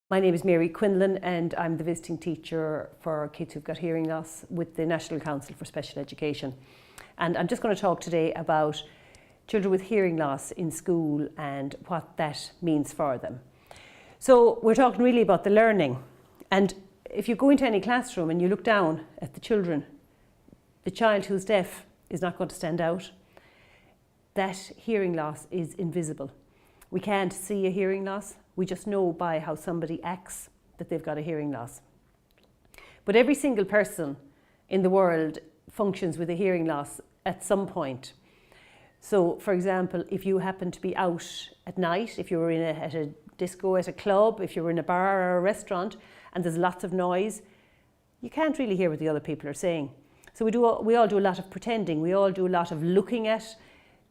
My name is Mary Quinlan and I'm the visiting teacher for kids who've got hearing loss with the National Council for Special Education. And I'm just going to talk today about children with hearing loss in school and what that means for them. So we're talking really about the learning. And if you go into any classroom and you look down at the children, the child who's deaf is not going to stand out. That hearing loss is invisible. We can't see a hearing loss. We just know by how somebody acts that they've got a hearing loss. But every single person in the world functions with a hearing loss at some point. So, for example, if you happen to be out at night, if you were at a disco, at a club, if you were in a bar or a restaurant and there's lots of noise, you can't really hear what the other people are saying. So we all do a lot of pretending. We all do a lot of looking at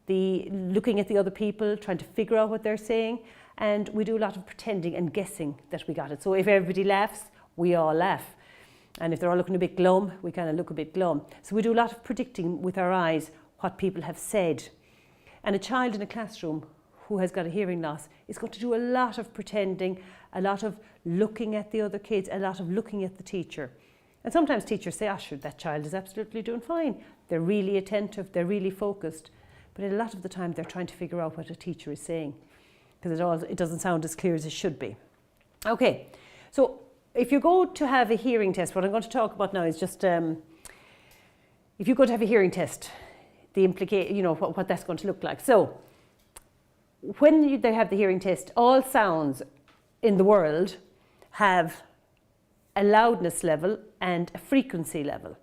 the other people, trying to figure out what they're saying. And we do a lot of pretending and guessing that we got it. So if everybody laughs, we all laugh. And if they're all looking a bit glum, we kind of look a bit glum. So we do a lot of predicting with our eyes what people have said. And a child in a classroom who has got a hearing loss is going to do a lot of pretending, a lot of looking at the other kids, a lot of looking at the teacher. And sometimes teachers say, sure, that child is absolutely doing fine. They're really attentive, they're really focused. But a lot of the time they're trying to figure out what a teacher is saying, because it doesn't sound as clear as it should be. Okay, so if you go to have a hearing test, what I'm going to talk about now is just if you go to have a hearing test, what that's going to look like. So when they have the hearing test, all sounds in the world have a loudness level and a frequency level.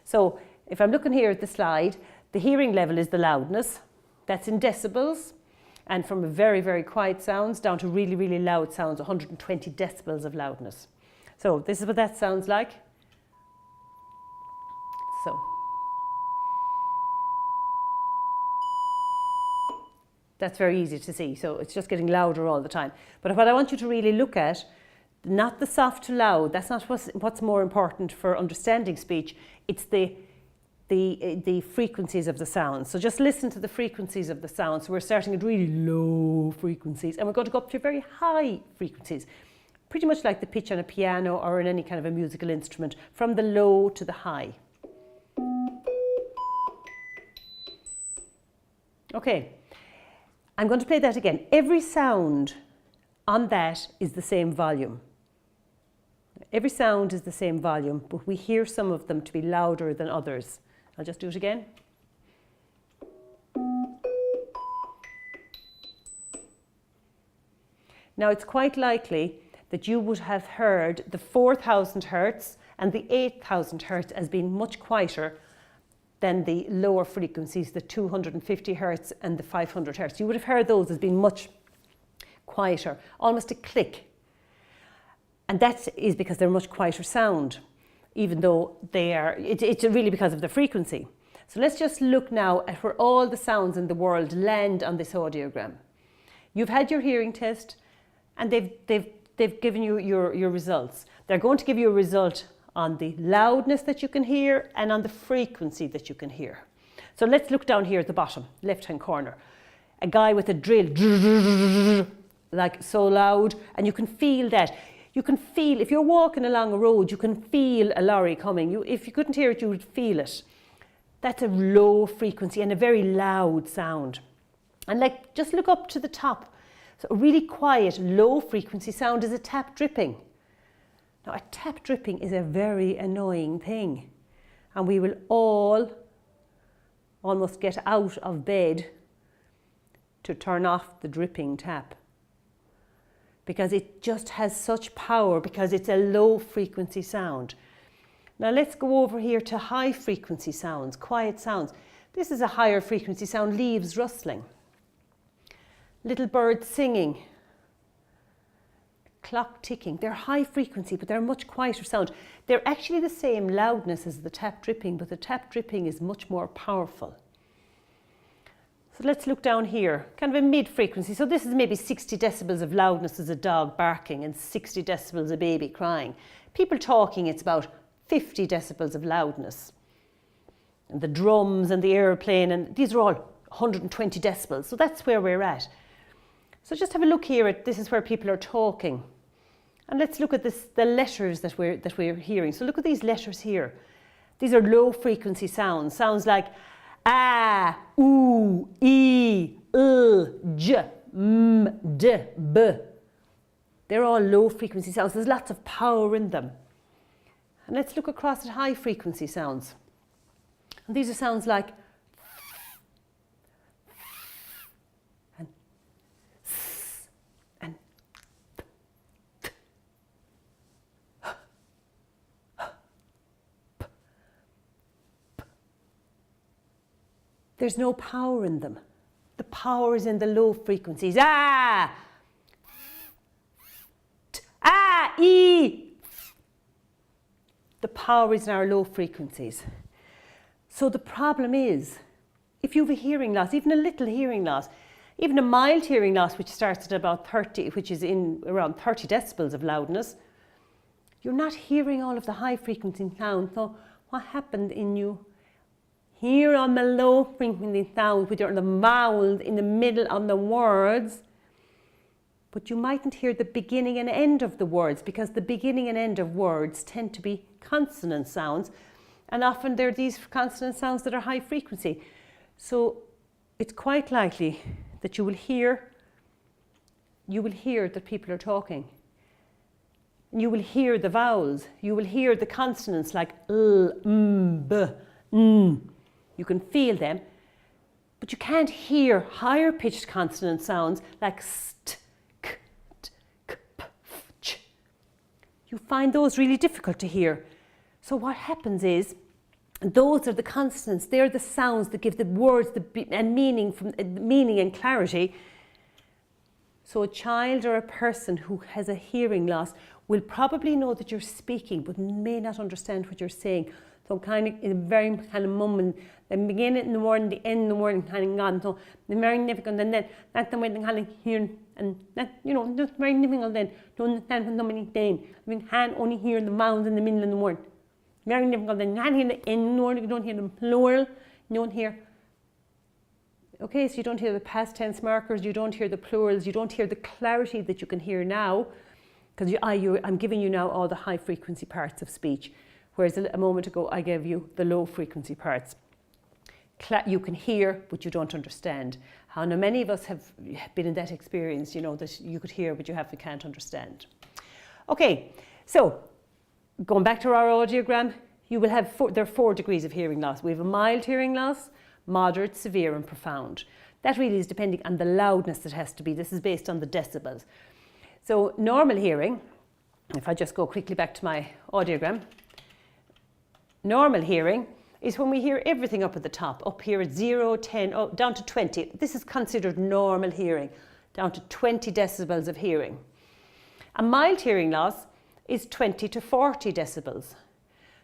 So if I'm looking here at the slide, the hearing level is the loudness, that's in decibels. And from very, very quiet sounds down to really, really loud sounds, 120 decibels of loudness. So this is what that sounds like. So that's very easy to see. So it's just getting louder all the time. But what I want you to really look at, not the soft to loud, that's not what's more important for understanding speech. It's the frequencies of the sounds. So just listen to the frequencies of the sounds. So we're starting at really low frequencies and we're going to go up to very high frequencies, pretty much like the pitch on a piano or in any kind of a musical instrument, from the low to the high. Okay, I'm going to play that again. Every sound on that is the same volume. Every sound is the same volume, but we hear some of them to be louder than others. I'll just do it again. Now it's quite likely that you would have heard the 4,000 hertz and the 8,000 hertz as being much quieter than the lower frequencies, the 250 hertz and the 500 hertz. You would have heard those as being much quieter, almost a click. And that is because they're much quieter sound, even though it's really because of the frequency. So let's just look now at where all the sounds in the world land on this audiogram. You've had your hearing test and they've given you your results. They're going to give you a result on the loudness that you can hear and on the frequency that you can hear. So let's look down here at the bottom, left-hand corner. A guy with a drill, like so loud, and you can feel that. You can feel, if you're walking along a road, you can feel a lorry coming. If you couldn't hear it, you would feel it. That's a low frequency and a very loud sound. And just look up to the top. So a really quiet, low frequency sound is a tap dripping. Now a tap dripping is a very annoying thing. And we will all almost get out of bed to turn off the dripping tap, because it just has such power, because it's a low frequency sound. Now let's go over here to high frequency sounds, quiet sounds. This is a higher frequency sound, leaves rustling, little birds singing, clock ticking. They're high frequency, but they're much quieter sound. They're actually the same loudness as the tap dripping, but the tap dripping is much more powerful. So let's look down here, kind of a mid-frequency. So this is maybe 60 decibels of loudness as a dog barking and 60 decibels a baby crying. People talking, it's about 50 decibels of loudness. And the drums and the airplane, and these are all 120 decibels. So that's where we're at. So just have a look here at, this is where people are talking. And let's look at the letters that we're hearing. So look at these letters here. These are low frequency sounds. Sounds like a, oo, e, j, m, d, b. They're all low frequency sounds. There's lots of power in them. And let's look across at high frequency sounds. And these are sounds like and and there's no power in them. The power is in the low frequencies. Ah, e. The power is in our low frequencies. So the problem is, if you have a hearing loss, even a little hearing loss, even a mild hearing loss, which starts at about 30, which is in around 30 decibels of loudness, you're not hearing all of the high frequency sound. So what happened in you here on the low frequency sound with the vowels in the middle of the words, but you mightn't hear the beginning and end of the words, because the beginning and end of words tend to be consonant sounds, and often they're these consonant sounds that are high frequency. So it's quite likely that you will hear that people are talking. You will hear the vowels. You will hear the consonants like l, m, b, n. You can feel them, but you can't hear higher pitched consonant sounds like st, k, t, k, p, f, ch. You find those really difficult to hear. So what happens is, those are the consonants. They're the sounds that give the words and meaning and clarity. So a child or a person who has a hearing loss will probably know that you're speaking, but may not understand what you're saying. So kind of in a very kind of moment, the beginning in the word and the end of the word kind of gone. So the very difficult, and then that's the way they kind of hear, and that, you know, just very difficult then to understand what somebody's saying. I mean, can't only hear the vowels in the middle of the word. Very difficult. Then you can't hear the end of the word. You don't hear the plural. You don't hear. Okay, so you don't hear the past tense markers. You don't hear the plurals. You don't hear the clarity that you can hear now, because I'm giving you now all the high frequency parts of speech, whereas a moment ago I gave you the low frequency parts. You can hear, but you don't understand. How now many of us have been in that experience, you know, that you could hear, but you can't understand. Okay, so going back to our audiogram, you will have there are 4 degrees of hearing loss. We have a mild hearing loss, moderate, severe and profound. That really is depending on the loudness it has to be. This is based on the decibels. So normal hearing, if I just go quickly back to my audiogram, normal hearing is when we hear everything up at the top, up here at 0, 10, down to 20. This is considered normal hearing, down to 20 decibels of hearing. A mild hearing loss is 20 to 40 decibels.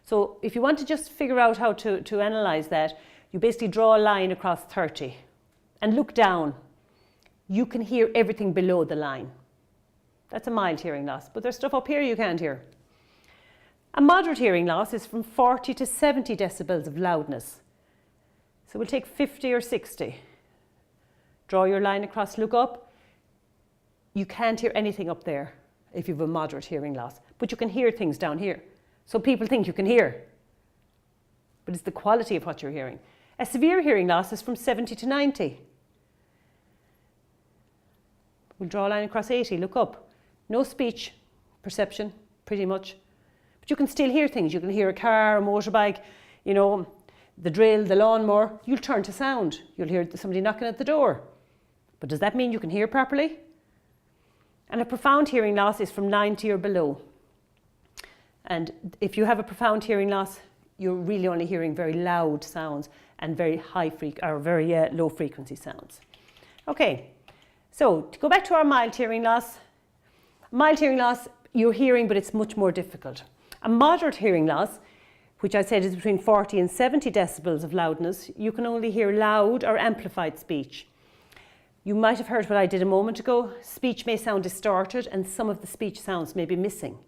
So if you want to just figure out how to analyse that, you basically draw a line across 30 and look down. You can hear everything below the line. That's a mild hearing loss, but there's stuff up here you can't hear. A moderate hearing loss is from 40 to 70 decibels of loudness. So we'll take 50 or 60. Draw your line across, look up. You can't hear anything up there if you have a moderate hearing loss, but you can hear things down here. So people think you can hear, but it's the quality of what you're hearing. A severe hearing loss is from 70 to 90. We'll draw a line across 80, look up. No speech perception, pretty much. But you can still hear things. You can hear a car, a motorbike, you know, the drill, the lawnmower. You'll turn to sound. You'll hear somebody knocking at the door. But does that mean you can hear properly? And a profound hearing loss is from 90 or below. And if you have a profound hearing loss, you're really only hearing very loud sounds and very very low frequency sounds. Okay, so to go back to our mild hearing loss. Mild hearing loss, you're hearing, but it's much more difficult. A moderate hearing loss, which I said is between 40 and 70 decibels of loudness, you can only hear loud or amplified speech. You might have heard what I did a moment ago. Speech may sound distorted and some of the speech sounds may be missing.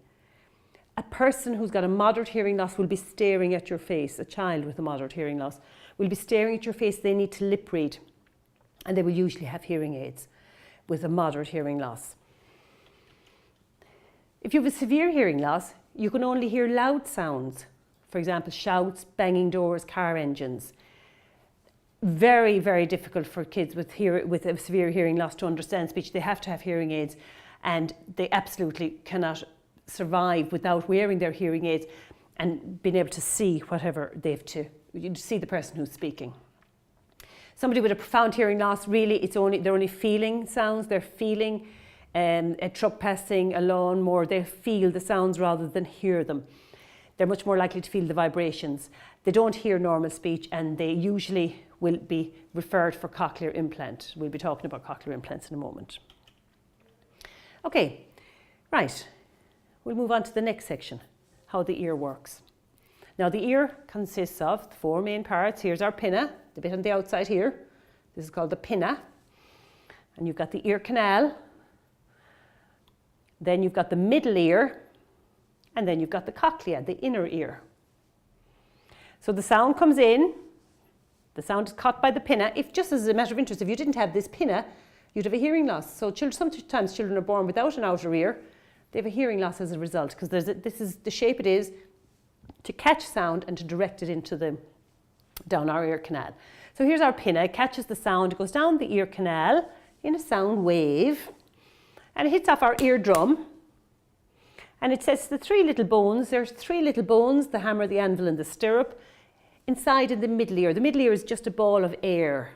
A person who's got a moderate hearing loss will be staring at your face. A child with a moderate hearing loss will be staring at your face. They need to lip read, and they will usually have hearing aids with a moderate hearing loss. If you have a severe hearing loss, you can only hear loud sounds. For example, shouts, banging doors, car engines. Very, very difficult for kids with a severe hearing loss to understand speech. They have to have hearing aids, and they absolutely cannot survive without wearing their hearing aids and being able to see whatever they have to. You see the person who's speaking. Somebody with a profound hearing loss, really, they're only feeling sounds. They're feeling a truck passing, a lawnmower. They feel the sounds rather than hear them. They're much more likely to feel the vibrations. They don't hear normal speech, and they usually will be referred for cochlear implant. We'll be talking about cochlear implants in a moment. Okay, right. We'll move on to the next section, how the ear works. Now, the ear consists of 4 main parts. Here's our pinna, the bit on the outside here. This is called the pinna. And you've got the ear canal. Then you've got the middle ear. And then you've got the cochlea, the inner ear. So the sound comes in. The sound is caught by the pinna. If, just as a matter of interest, if you didn't have this pinna, you'd have a hearing loss. So sometimes children are born without an outer ear. They have a hearing loss as a result, because this is the shape it is to catch sound and to direct it down our ear canal. So here's our pinna. It catches the sound. It goes down the ear canal in a sound wave, and it hits off our eardrum. And it says the 3 little bones. There's 3 little bones: the hammer, the anvil, and the stirrup, inside in the middle ear. The middle ear is just a ball of air,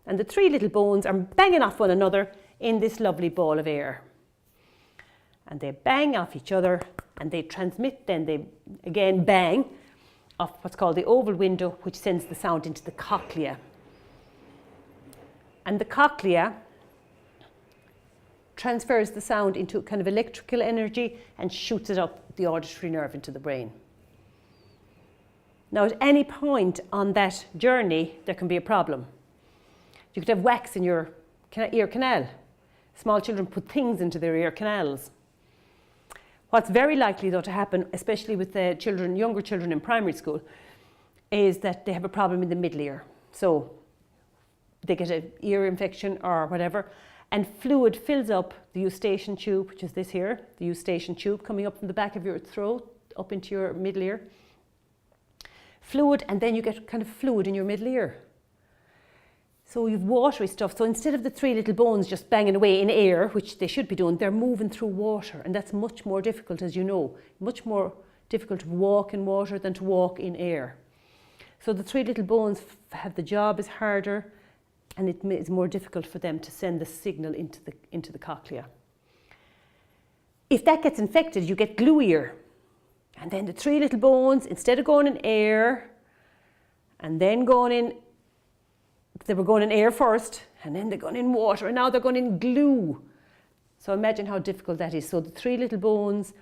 and the 3 little bones are banging off one another in this lovely ball of air. And they bang off each other, and they transmit, then they again bang off what's called the oval window, which sends the sound into the cochlea. And the cochlea transfers the sound into kind of electrical energy and shoots it up the auditory nerve into the brain. Now, at any point on that journey, there can be a problem. You could have wax in your ear canal. Small children put things into their ear canals. What's very likely, though, to happen, especially with the younger children in primary school, is that they have a problem in the middle ear. So they get an ear infection or whatever, and fluid fills up the eustachian tube, which is this here, the eustachian tube coming up from the back of your throat up into your middle ear. Fluid, and then you get kind of fluid in your middle ear. So you've watery stuff. So instead of the 3 little bones just banging away in air, which they should be doing, they're moving through water. And that's much more difficult, as you know. Much more difficult to walk in water than to walk in air. So the 3 little bones the job is harder, and it is more difficult for them to send the signal into the cochlea. If that gets infected, you get glue ear. And then the 3 little bones, instead of going in air and then going in, they were going in air first, and then they're going in water, and now they're going in glue. So imagine how difficult that is. So the 3 little bones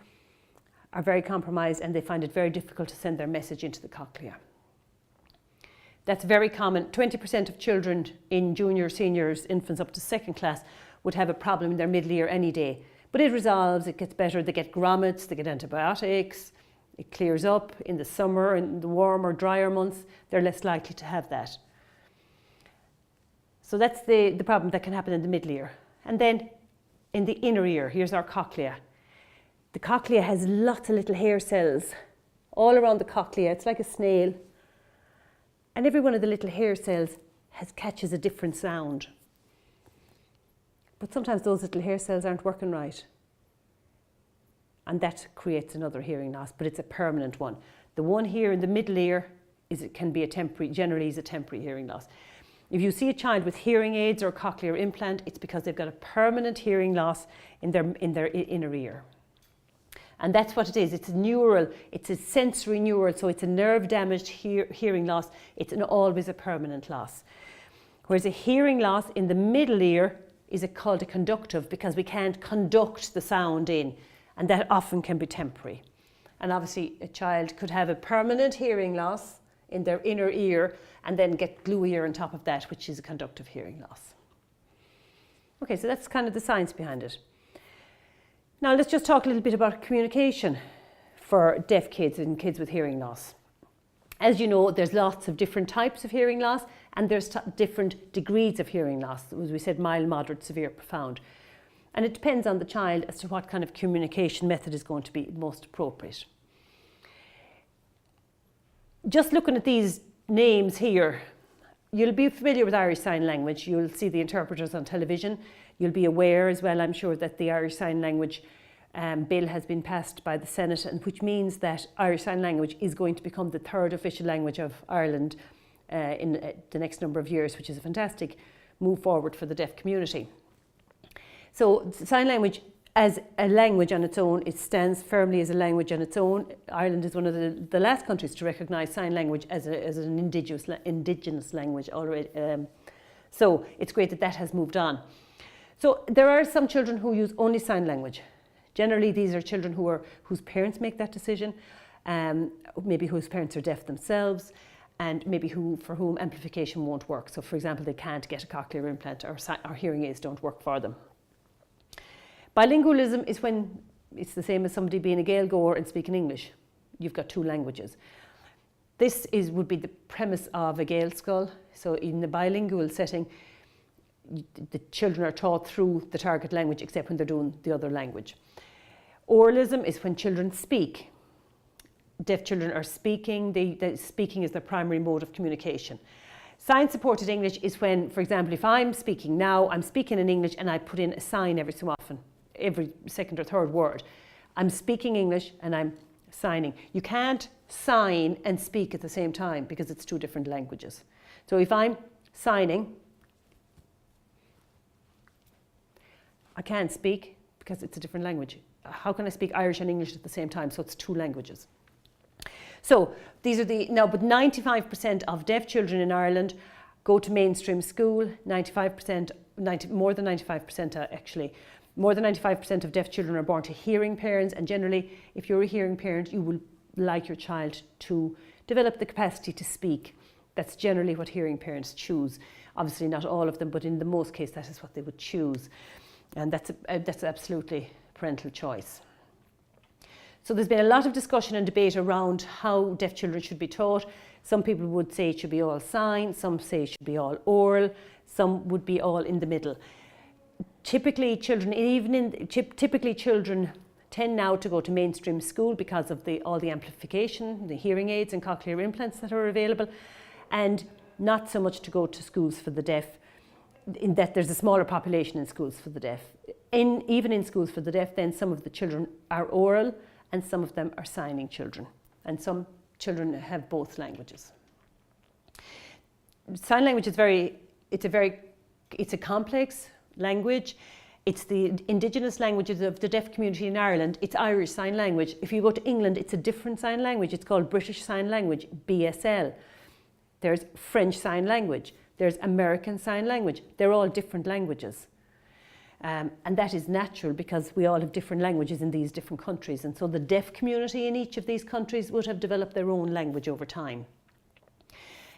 are very compromised, and they find it very difficult to send their message into the cochlea. That's very common. 20% of children in juniors, seniors, infants up to 2nd class would have a problem in their middle ear any day. But it resolves, it gets better. They get grommets, they get antibiotics, it clears up in the summer, in the warmer, drier months. They're less likely to have that. So that's the problem that can happen in the middle ear. And then in the inner ear, here's our cochlea. The cochlea has lots of little hair cells all around the cochlea. It's like a snail. And every one of the little hair cells catches a different sound. But sometimes those little hair cells aren't working right. And that creates another hearing loss, but it's a permanent one. The one here in the middle ear generally is a temporary hearing loss. If you see a child with hearing aids or a cochlear implant, it's because they've got a permanent hearing loss in their inner ear. And that's what it is. It's a sensory neural, so it's a nerve damaged hearing loss. It's always a permanent loss. Whereas a hearing loss in the middle ear is called a conductive, because we can't conduct the sound in, and that often can be temporary. And obviously a child could have a permanent hearing loss in their inner ear and then get glue ear on top of that, which is a conductive hearing loss. Okay, so that's kind of the science behind it. Now let's just talk a little bit about communication for deaf kids and kids with hearing loss. As you know, there's lots of different types of hearing loss, and there's different degrees of hearing loss. As we said, mild, moderate, severe, profound. And it depends on the child as to what kind of communication method is going to be most appropriate. Just looking at these names here, you'll be familiar with Irish Sign Language. You'll see the interpreters on television. You'll be aware as well, I'm sure, that the Irish Sign Language bill has been passed by the Senate, and which means that Irish Sign Language is going to become the third official language of Ireland in the next number of years, which is a fantastic move forward for the deaf community. So sign language as a language on its own, it stands firmly as a language on its own. Ireland is one of the last countries to recognise sign language as an indigenous language already. So it's great that that has moved on. So there are some children who use only sign language. Generally, these are children whose parents make that decision, maybe whose parents are deaf themselves, and maybe for whom amplification won't work. So for example, they can't get a cochlear implant, or hearing aids don't work for them. Bilingualism is when it's the same as somebody being a Gaelgoer and speaking English. You've got two languages. This would be the premise of a Gael school. So in the bilingual setting, the children are taught through the target language except when they're doing the other language. Oralism is when children speak. Deaf children are speaking. Speaking is their primary mode of communication. Sign-supported English is when, for example, if I'm speaking now, I'm speaking in English and I put in a sign every so often, every second or third word. I'm speaking English and I'm signing. You can't sign and speak at the same time because it's two different languages. So if I'm signing, I can't speak because it's a different language. How can I speak Irish and English at the same time? So it's two languages. So these are but 95% of deaf children in Ireland go to mainstream school. More than 95% actually. More than 95% of deaf children are born to hearing parents, and generally, if you're a hearing parent, you will like your child to develop the capacity to speak. That's generally what hearing parents choose. Obviously not all of them, but in the most case, that is what they would choose. And that's absolutely parental choice. So there's been a lot of discussion and debate around how deaf children should be taught. Some people would say it should be all sign, some say it should be all oral, some would be all in the middle. Typically children tend now to go to mainstream school because of all the amplification, the hearing aids and cochlear implants that are available, and not so much to go to schools for the deaf, in that there's a smaller population in schools for the deaf. Even in schools for the deaf, then some of the children are oral and some of them are signing children, and some children have both languages. Sign language is it's a complex language. It's the indigenous languages of the deaf community in Ireland. It's Irish Sign Language. If you go to England, it's a different sign language. It's called British Sign Language, BSL. There's French Sign Language. There's American Sign Language. They're all different languages. And that is natural because we all have different languages in these different countries. And so the deaf community in each of these countries would have developed their own language over time.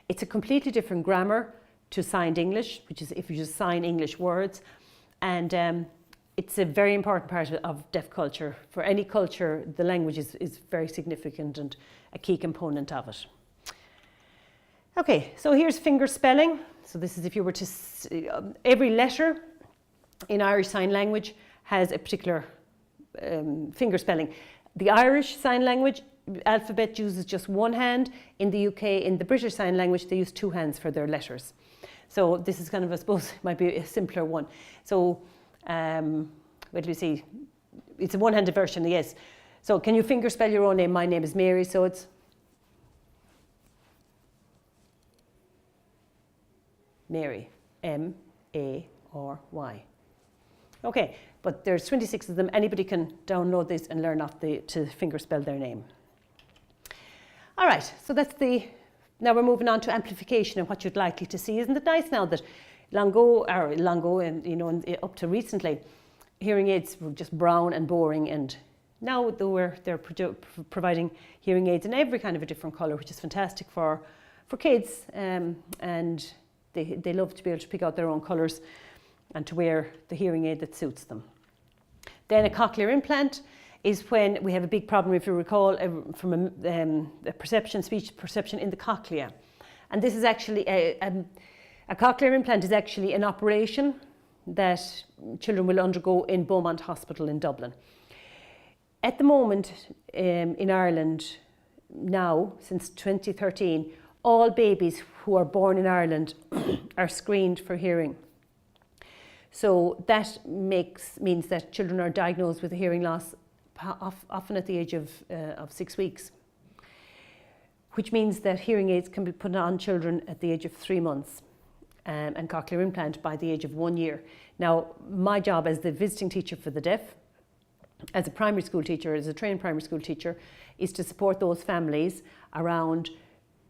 It's a completely different grammar to signed English, which is if you just sign English words. And it's a very important part of deaf culture. For any culture, the language is very significant and a key component of it. Okay, so here's finger spelling. So this is if you were to, every letter in Irish Sign Language has a particular finger spelling. The Irish Sign Language alphabet uses just one hand. In the UK, in the British Sign Language, they use two hands for their letters. So this is kind of, I suppose, might be a simpler one. So, what do you see? It's a one-handed version, yes. So can you finger spell your own name? My name is Mary, so it's Mary, M-A-R-Y. Okay, but there's 26 of them. Anybody can download this and learn to finger spell their name. All right, so that's now we're moving on to amplification and what you'd likely to see. Isn't it nice now that long ago and up to recently, hearing aids were just brown and boring, and now they're providing hearing aids in every kind of a different colour, which is fantastic for kids, and they love to be able to pick out their own colours and to wear the hearing aid that suits them. Then a cochlear implant is when we have a big problem, if you recall, from a speech perception in the cochlea. And this is actually, a cochlear implant is actually an operation. that children will undergo in Beaumont Hospital in Dublin. At the moment in Ireland now, since 2013, all babies who are born in Ireland are screened for hearing. So that means that children are diagnosed with a hearing loss often at the age of 6 weeks, which means that hearing aids can be put on children at the age of 3 months and cochlear implant by the age of 1 year. Now, my job as the visiting teacher for the deaf, as a primary school teacher, as a trained primary school teacher, is to support those families around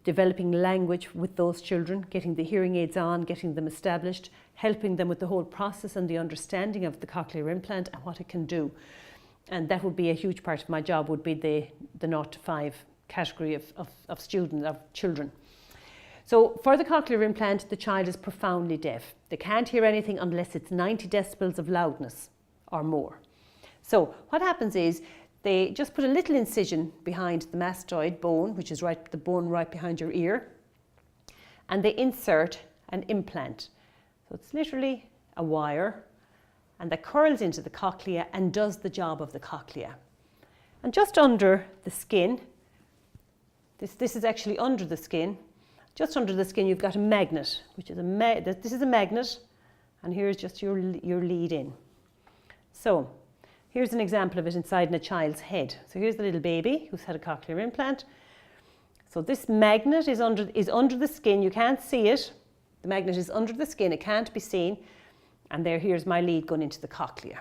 developing language with those children, getting the hearing aids on, getting them established, helping them with the whole process and the understanding of the cochlear implant and what it can do. And that would be a huge part of my job, would be the 0 to 5 category of students, of children. So for the cochlear implant, the child is profoundly deaf. They can't hear anything unless it's 90 decibels of loudness or more. So what happens is they just put a little incision behind the mastoid bone, which is the bone right behind your ear, and they insert an implant. So it's literally a wire, and that curls into the cochlea and does the job of the cochlea. And just under the skin, this is actually under the skin, just under the skin you've got a magnet, which is this is a magnet, and here's just your lead in. So here's an example of it inside in a child's head. So here's the little baby who's had a cochlear implant. So this magnet is under the skin. You can't see it. The magnet is under the skin. It can't be seen. And here's my lead going into the cochlea.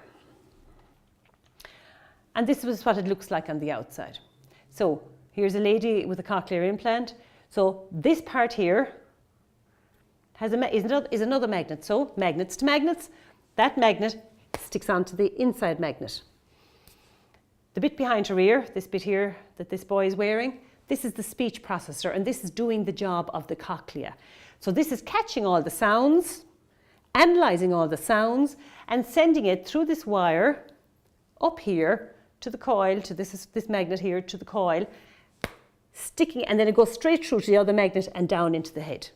And this was what it looks like on the outside. So here's a lady with a cochlear implant. So this part here is another magnet. So magnets to magnets. That magnet sticks onto the inside magnet. The bit behind her ear, this bit here that this boy is wearing, this is the speech processor, and this is doing the job of the cochlea. So this is catching all the sounds, analysing all the sounds, and sending it through this wire up here to the coil, to this magnet here, to the coil, sticking, and then it goes straight through to the other magnet and down into the head,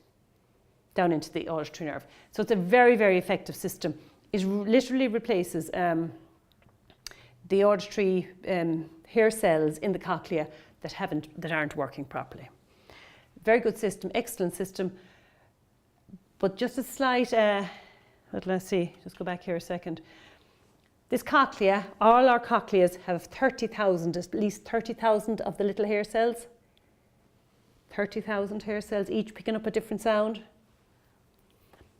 down into the auditory nerve. So it's a very, very effective system. It literally replaces the auditory hair cells in the cochlea that aren't working properly. Very good system, excellent system. But just a slight, let's see, just go back here a second. This cochlea, all our cochleas have 30,000, at least 30,000 of the little hair cells. 30,000 hair cells, each picking up a different sound.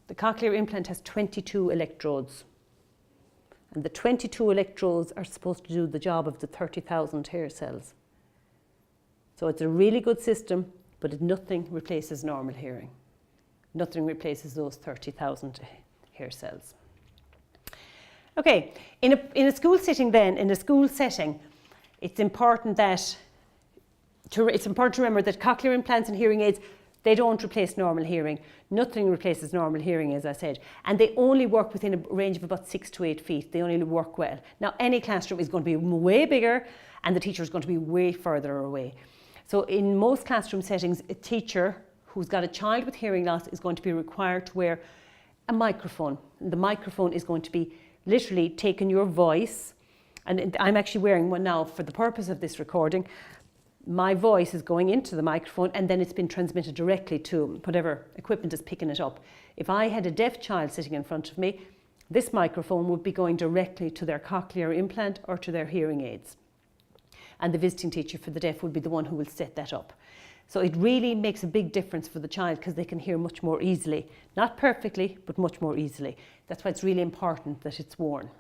The cochlear implant has 22 electrodes. And the 22 electrodes are supposed to do the job of the 30,000 hair cells. So it's a really good system, but nothing replaces normal hearing. Nothing replaces those 30,000 hair cells. Okay, in a school setting then, it's important to remember that cochlear implants and hearing aids, they don't replace normal hearing. Nothing replaces normal hearing, as I said. And they only work within a range of about 6 to 8 feet. They only work well. Now, any classroom is going to be way bigger and the teacher is going to be way further away. So in most classroom settings, a teacher who's got a child with hearing loss is going to be required to wear a microphone. And the microphone is going to be literally taking your voice, and I'm actually wearing one now for the purpose of this recording. My voice is going into the microphone and then it's been transmitted directly to whatever equipment is picking it up. If I had a deaf child sitting in front of me, this microphone would be going directly to their cochlear implant or to their hearing aids. And the visiting teacher for the deaf would be the one who will set that up. So it really makes a big difference for the child because they can hear much more easily. Not perfectly, but much more easily. That's why it's really important that it's worn.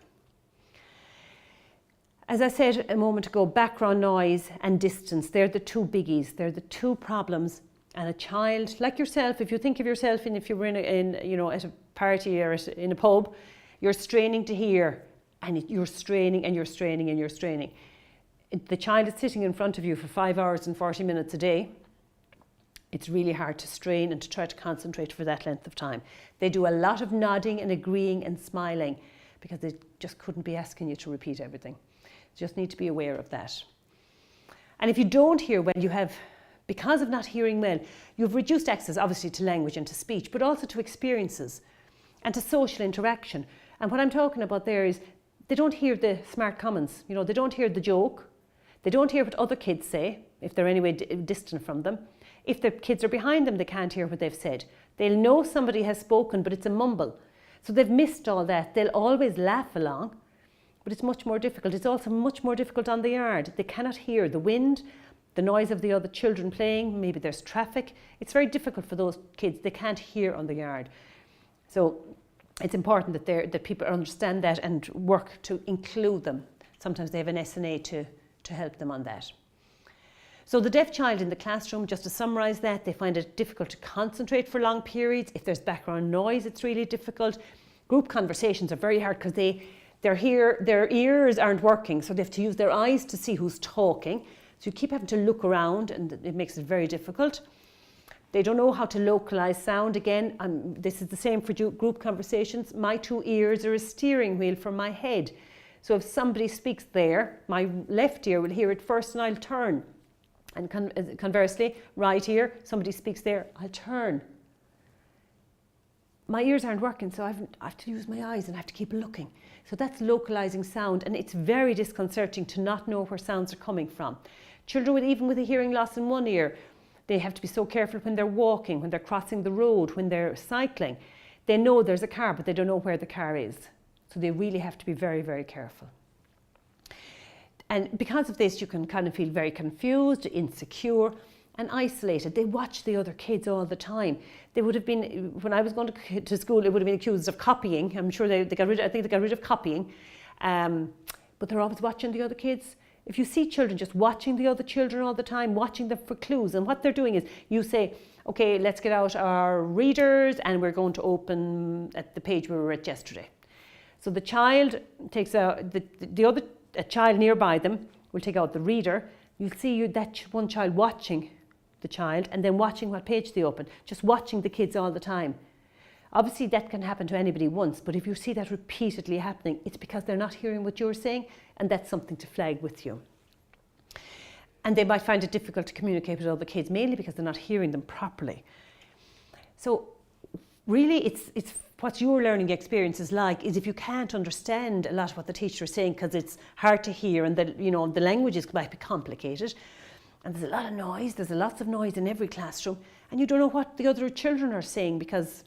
As I said a moment ago, background noise and distance, they're the two biggies. They're the two problems. And a child, like yourself, if you think of yourself, and if you were at a party or in a pub, you're straining to hear, and you're straining and you're straining and you're straining. The child is sitting in front of you for 5 hours and 40 minutes a day. It's really hard to strain and to try to concentrate for that length of time. They do a lot of nodding and agreeing and smiling because they just couldn't be asking you to repeat everything. You just need to be aware of that. And if you don't hear well, because of not hearing well, you've reduced access obviously to language and to speech, but also to experiences and to social interaction. And what I'm talking about there is they don't hear the smart comments, you know, they don't hear the joke, they don't hear what other kids say if they're anyway distant from them. If the kids are behind them, they can't hear what they've said. They'll know somebody has spoken, but it's a mumble. So they've missed all that. They'll always laugh along, but it's much more difficult. It's also much more difficult on the yard. They cannot hear the wind, the noise of the other children playing, maybe there's traffic. It's very difficult for those kids. They can't hear on the yard. So it's important that people understand that and work to include them. Sometimes they have an SNA to help them on that. So the deaf child in the classroom, just to summarise that, they find it difficult to concentrate for long periods. If there's background noise, it's really difficult. Group conversations are very hard because their ears aren't working, so they have to use their eyes to see who's talking. So you keep having to look around and it makes it very difficult. They don't know how to localise sound. Again, this is the same for group conversations. My two ears are a steering wheel for my head. So if somebody speaks there, my left ear will hear it first and I'll turn. And conversely, right ear, somebody speaks there, I'll turn. My ears aren't working, so I have to use my eyes and I have to keep looking. So that's localising sound, and it's very disconcerting to not know where sounds are coming from. Children even with a hearing loss in one ear, they have to be so careful when they're walking, when they're crossing the road, when they're cycling. They know there's a car, but they don't know where the car is. So they really have to be very, very careful. And because of this, you can kind of feel very confused, insecure and isolated. They watch the other kids all the time. They would have been, when I was going to school, they would have been accused of copying. I'm sure I think they got rid of copying. But they're always watching the other kids. If you see children just watching the other children all the time, watching them for clues, and what they're doing is you say, okay, let's get out our readers and we're going to open at the page we were at yesterday. So the child takes out a child nearby them will take out the reader. You'll see that one child watching the child and then watching what page they open, just watching the kids all the time. Obviously that can happen to anybody once, but if you see that repeatedly happening, it's because they're not hearing what you're saying, and that's something to flag with you. And they might find it difficult to communicate with other kids, mainly because they're not hearing them properly. So really it's what your learning experience is like is if you can't understand a lot of what the teacher is saying because it's hard to hear and the languages might be complicated and there's a lot of noise, there's lots of noise in every classroom and you don't know what the other children are saying because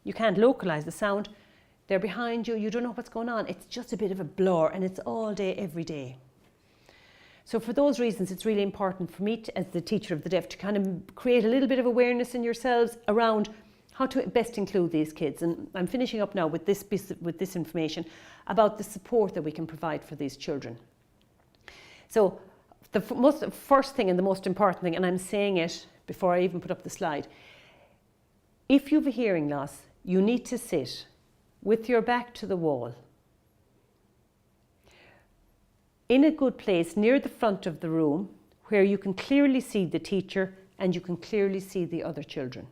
you can't localise the sound. They're behind you, you don't know what's going on. It's just a bit of a blur and it's all day, every day. So for those reasons, it's really important for me as the teacher of the deaf to kind of create a little bit of awareness in yourselves around how to best include these kids. And I'm finishing up now with this information about the support that we can provide for these children. So the first thing and the most important thing, and I'm saying it before I even put up the slide, if you have a hearing loss, you need to sit with your back to the wall in a good place near the front of the room where you can clearly see the teacher and you can clearly see the other children.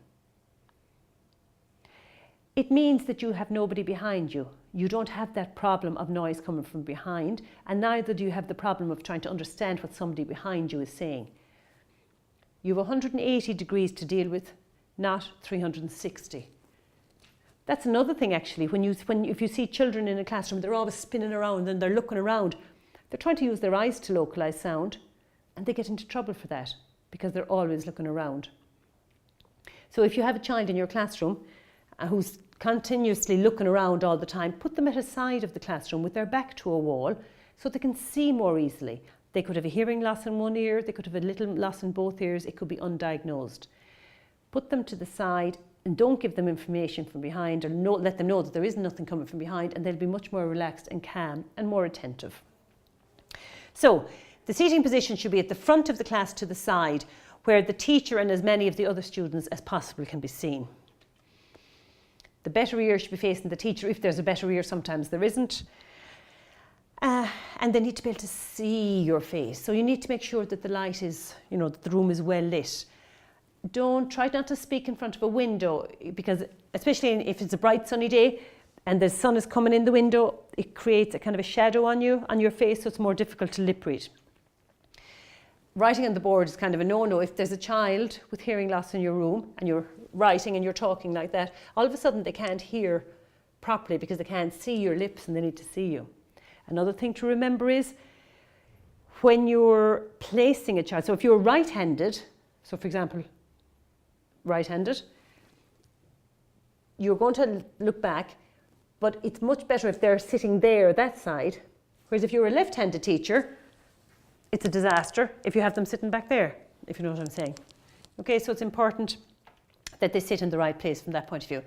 It means that you have nobody behind you. You don't have that problem of noise coming from behind, and neither do you have the problem of trying to understand what somebody behind you is saying. You have 180 degrees to deal with, not 360. That's another thing actually, if you see children in a classroom, they're always spinning around and they're looking around. They're trying to use their eyes to localise sound, and they get into trouble for that because they're always looking around. So if you have a child in your classroom who's continuously looking around all the time, put them at a side of the classroom with their back to a wall so they can see more easily. They could have a hearing loss in one ear, they could have a little loss in both ears, it could be undiagnosed. Put them to the side and don't give them information from behind, or let them know that there is nothing coming from behind, and they'll be much more relaxed and calm and more attentive. So the seating position should be at the front of the class to the side, where the teacher and as many of the other students as possible can be seen. The better ear should be facing the teacher. If there's a better ear, sometimes there isn't. And they need to be able to see your face. So you need to make sure that the light is, that the room is well lit. Try not to speak in front of a window, because especially if it's a bright sunny day and the sun is coming in the window, it creates a kind of a shadow on your face, so it's more difficult to lip read. Writing on the board is kind of a no-no. If there's a child with hearing loss in your room and you're writing and you're talking like that, all of a sudden they can't hear properly because they can't see your lips and they need to see you. Another thing to remember is when you're placing a child, so if you're right-handed, so for example, right-handed, you're going to look back, but it's much better if they're sitting there, that side, whereas if you're a left-handed teacher, it's a disaster if you have them sitting back there, if you know what I'm saying. Okay, so it's important that they sit in the right place from that point of view.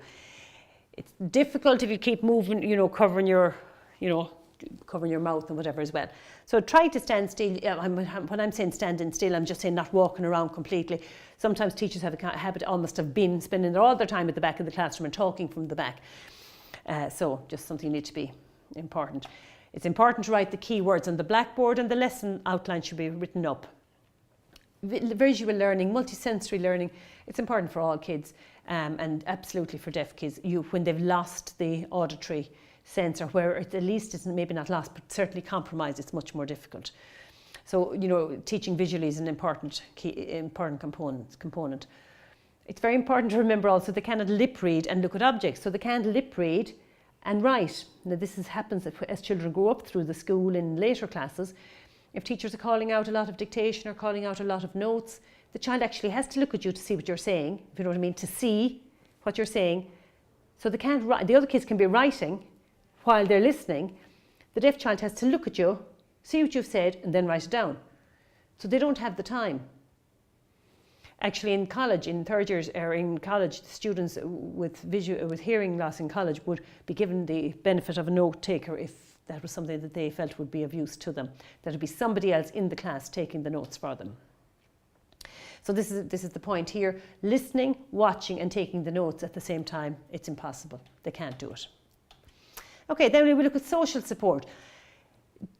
It's difficult if you keep moving, covering your mouth and whatever as well. So try to stand still. When I'm saying standing still, I'm just saying not walking around completely. Sometimes teachers have a habit almost of spending all their time at the back of the classroom and talking from the back. So just something need to be important. It's important to write the key words on the blackboard, and the lesson outline should be written up. Visual learning, multisensory learning, it's important for all kids, and absolutely for deaf kids. When they've lost the auditory sense, or where at least it's maybe not lost, but certainly compromised, it's much more difficult. So, teaching visually is an important component. It's very important to remember also they cannot lip read and look at objects. So they can't lip read and write. Now this happens as children grow up through the school in later classes. If teachers are calling out a lot of dictation or calling out a lot of notes, the child actually has to look at you to see what you're saying, if you know what I mean, to see what you're saying. So they can't write. The other kids can be writing while they're listening. The deaf child has to look at you, see what you've said, and then write it down. So they don't have the time. Actually, in college, in third years, or in college, students with hearing loss in college would be given the benefit of a note taker if that was something that they felt would be of use to them. That would be somebody else in the class taking the notes for them. So this is the point here. Listening, watching, and taking the notes at the same time, it's impossible. They can't do it. Okay, then we look at social support.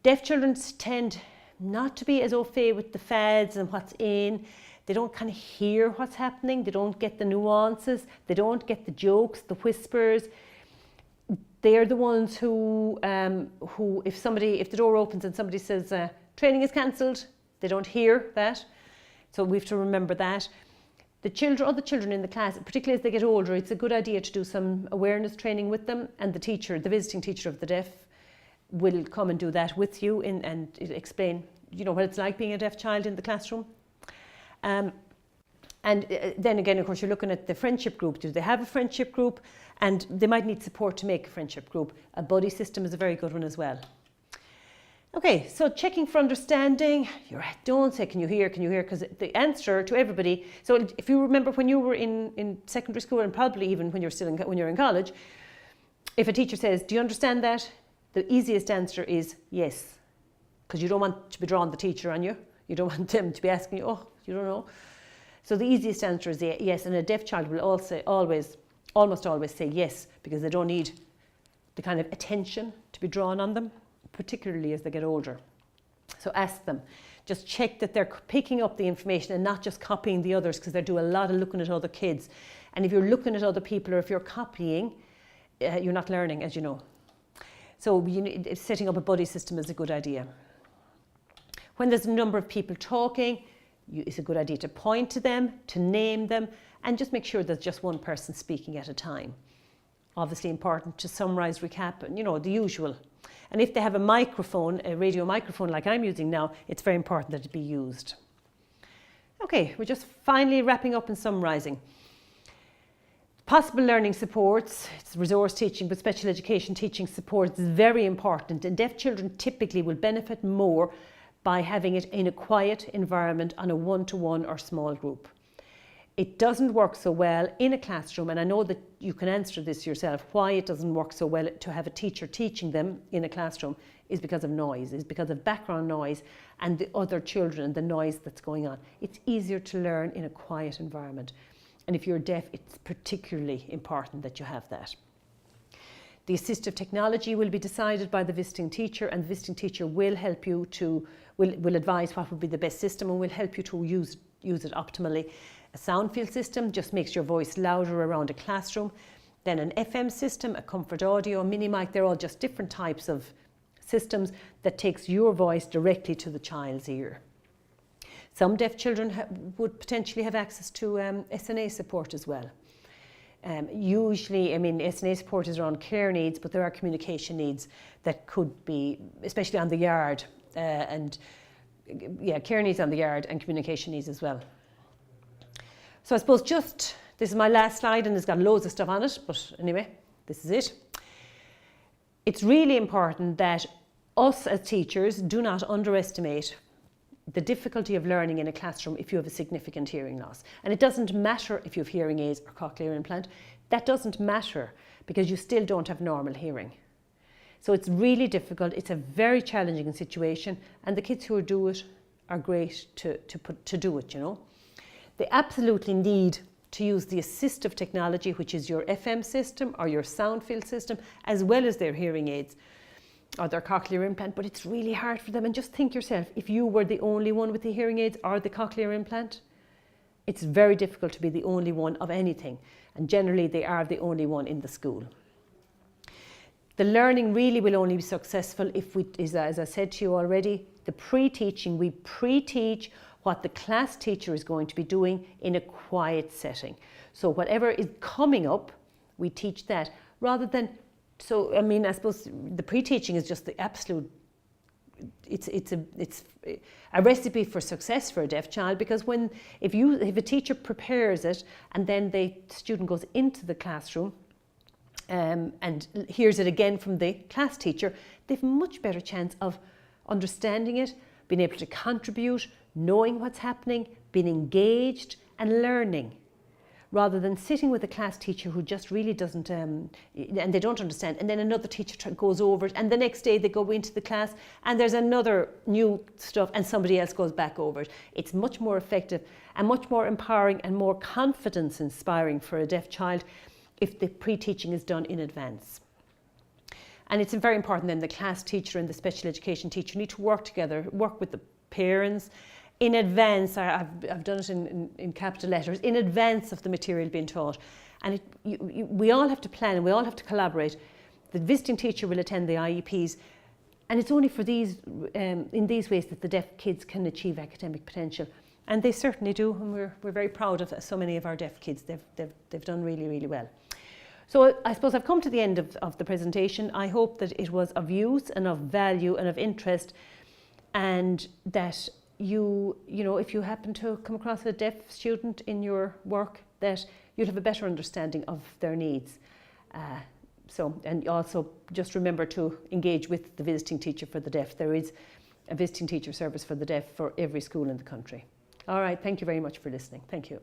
Deaf children tend not to be as au fait with the fads and what's in. They don't kind of hear what's happening. They don't get the nuances. They don't get the jokes, the whispers. They're the ones who if the door opens and somebody says training is cancelled, they don't hear that. So we have to remember that. Other children in the class, particularly as they get older, it's a good idea to do some awareness training with them, and the visiting teacher of the deaf will come and do that with you and explain, what it's like being a deaf child in the classroom. And then again, of course, you're looking at the friendship group. Do they have a friendship group? And they might need support to make a friendship group. A buddy system is a very good one as well. Okay, so checking for understanding. Don't say, can you hear? Because the answer to everybody, so if you remember when you were in secondary school, and probably even when you're in college, if a teacher says, do you understand that? The easiest answer is yes, because you don't want to be drawing the teacher on you. You don't want them to be asking you, you don't know. So the easiest answer is yes, and a deaf child will almost always say yes, because they don't need the kind of attention to be drawn on them, particularly as they get older. So ask them. Just check that they're picking up the information and not just copying the others, because they do a lot of looking at other kids. And if you're looking at other people, or if you're copying, you're not learning, as you know. So setting up a buddy system is a good idea. When there's a number of people talking, it's a good idea to point to them, to name them, and just make sure there's just one person speaking at a time. Obviously important to summarise, recap, and the usual. And if they have a microphone, a radio microphone like I'm using now, it's very important that it be used. Okay, we're just finally wrapping up and summarising. Possible learning supports, it's resource teaching, but special education teaching support is very important, and deaf children typically will benefit more by having it in a quiet environment on a one-to-one or small group. It doesn't work so well in a classroom, and I know that you can answer this yourself. Why it doesn't work so well to have a teacher teaching them in a classroom is because of noise, is because of background noise and the other children and the noise that's going on. It's easier to learn in a quiet environment. And if you're deaf, it's particularly important that you have that. The assistive technology will be decided by the visiting teacher, and the visiting teacher will help you will advise what would be the best system and will help you to use it optimally. A sound field system just makes your voice louder around a classroom. Then an FM system, a comfort audio, a mini mic, they're all just different types of systems that takes your voice directly to the child's ear. Some deaf children would potentially have access to SNA support as well. Usually, I mean, SNA support is around care needs, but there are communication needs that could be, especially on the yard, and yeah, care needs on the yard and communication needs as well. So I suppose this is my last slide, and it's got loads of stuff on it, but anyway, this is it. It's really important that us as teachers do not underestimate the difficulty of learning in a classroom if you have a significant hearing loss. And it doesn't matter if you have hearing aids or cochlear implant. That doesn't matter because you still don't have normal hearing. So it's really difficult. It's a very challenging situation, and the kids who do it are great to do it, you know. They absolutely need to use the assistive technology, which is your FM system or your sound field system, as well as their hearing aids or their cochlear implant, but it's really hard for them. And just think yourself, if you were the only one with the hearing aids or the cochlear implant, it's very difficult to be the only one of anything. And generally they are the only one in the school. The learning really will only be successful if as I said to you already, the pre-teaching, we pre-teach what the class teacher is going to be doing in a quiet setting. So whatever is coming up, we teach that rather than. So, I mean, I suppose the pre-teaching is just the absolute, it's a recipe for success for a deaf child, because if a teacher prepares it and then the student goes into the classroom and hears it again from the class teacher, they've a much better chance of understanding it, being able to contribute, knowing what's happening, being engaged and learning, rather than sitting with a class teacher who just really doesn't, and they don't understand, and then another teacher goes over it, and the next day they go into the class and there's another new stuff and somebody else goes back over it. It's much more effective and much more empowering and more confidence inspiring for a deaf child if the pre-teaching is done in advance. And it's very important then the class teacher and the special education teacher need to work together, work with the parents, in advance. I've done it in capital letters, in advance of the material being taught. And we all have to plan and we all have to collaborate. The visiting teacher will attend the IEPs, and it's only for these, in these ways that the deaf kids can achieve academic potential. And they certainly do, and we're very proud of so many of our deaf kids. They've done really, really well. So I suppose I've come to the end of the presentation. I hope that it was of use and of value and of interest, and that you know, if you happen to come across a deaf student in your work, that you'll have a better understanding of their needs. And also just remember to engage with the visiting teacher for the deaf. There is a visiting teacher service for the deaf for every school in the country. All right, thank you very much for listening. Thank you.